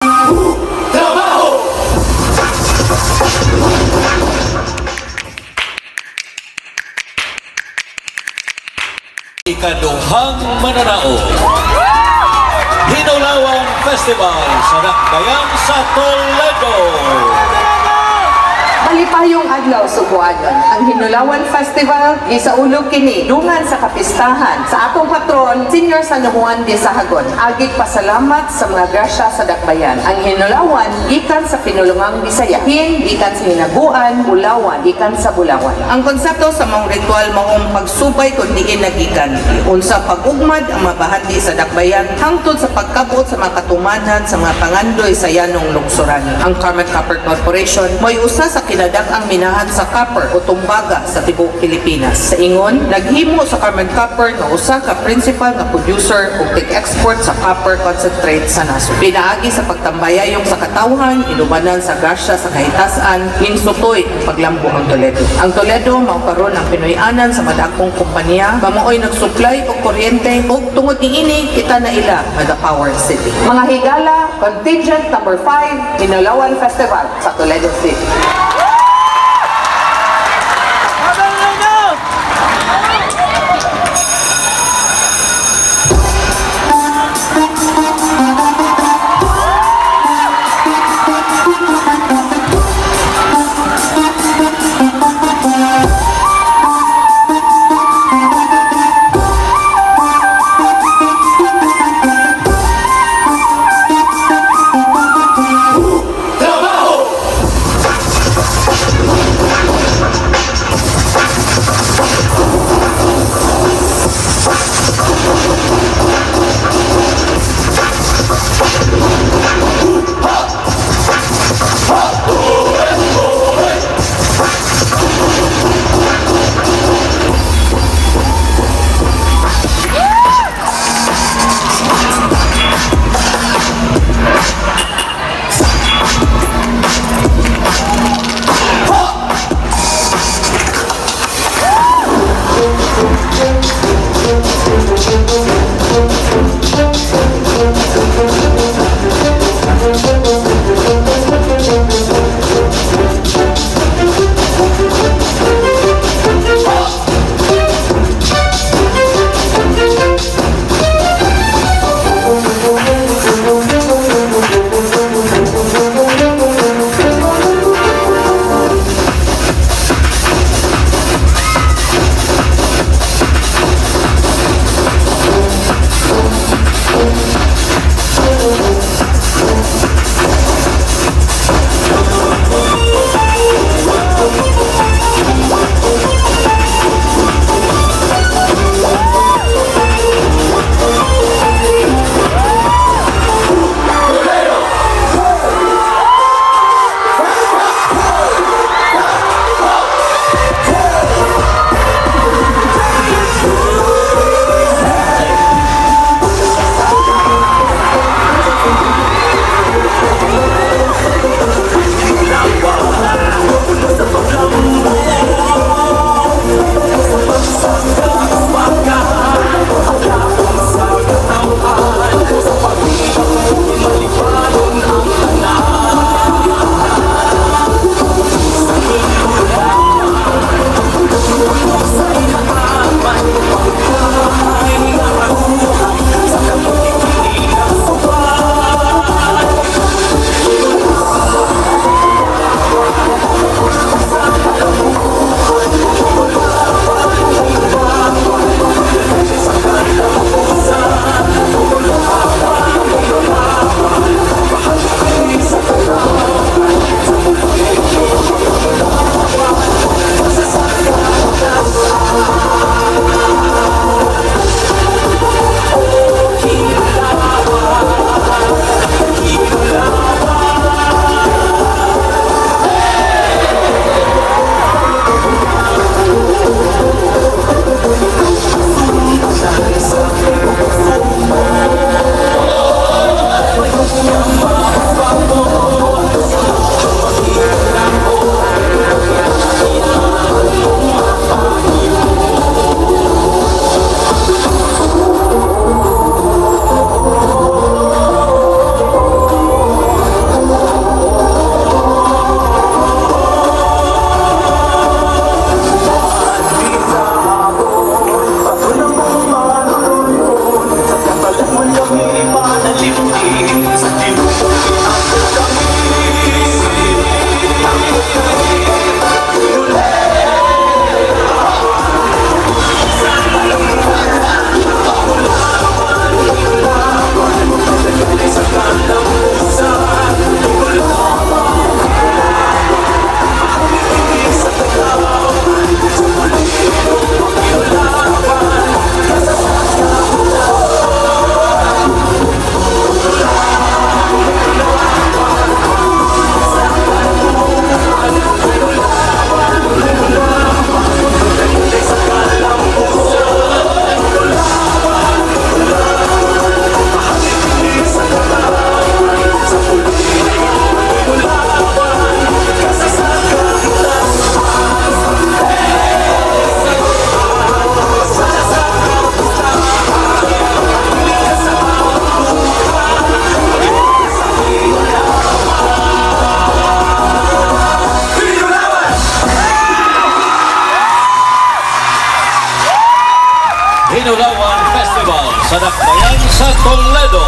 Trabaho! Ikaduhang mananao, Hinulawan Festival sa Dakbayan sa Toledo. Malipayong adlaw subuanon ang Hinulawan Festival gisaulog kini dungan sa kapistahan sa atong patron Senior San Juan de Sahagon. Agit pasalamat sa mga grasya sa dakbayan. Ang Hinulawan gikan sa pinulungang Bisaya, hin gikan sa hinaguan, Bulawan gikan sa Bulawan. Ang konsepto sa mong ritual maong pagsubay kun diin nagikan unsa pag-ugmad ang mabahati sa dakbayan hangtod sa pagkabot sa mga katumanan sa mga pangandoy sa yanong lungsoran. Ang Carmen Copper Corporation mo'y usa sa kinadak-ang minahan sa copper o tumbaga sa tibuok Pilipinas. Sa ingon, naghimo sa Carmen Copper nga usa ka principal nga producer ug tig-export sa copper concentrate sa nasod. Pinaagi sa pagtambayayong sa katawhan, inubanan sa grasya sa kahitasan, hinsutoy ang paglambo ang Toledo. Ang Toledo mao karon ang Pinoy-anan sa madagkong kompanya, mamuoy nagsupply og kuryente ug tungod niini kita na ila nga the Power City. Mga higala, contingent number 5, Hinulawan Festival sa Toledo City. Hinulawan Festival sa Dakbayan sa Toledo.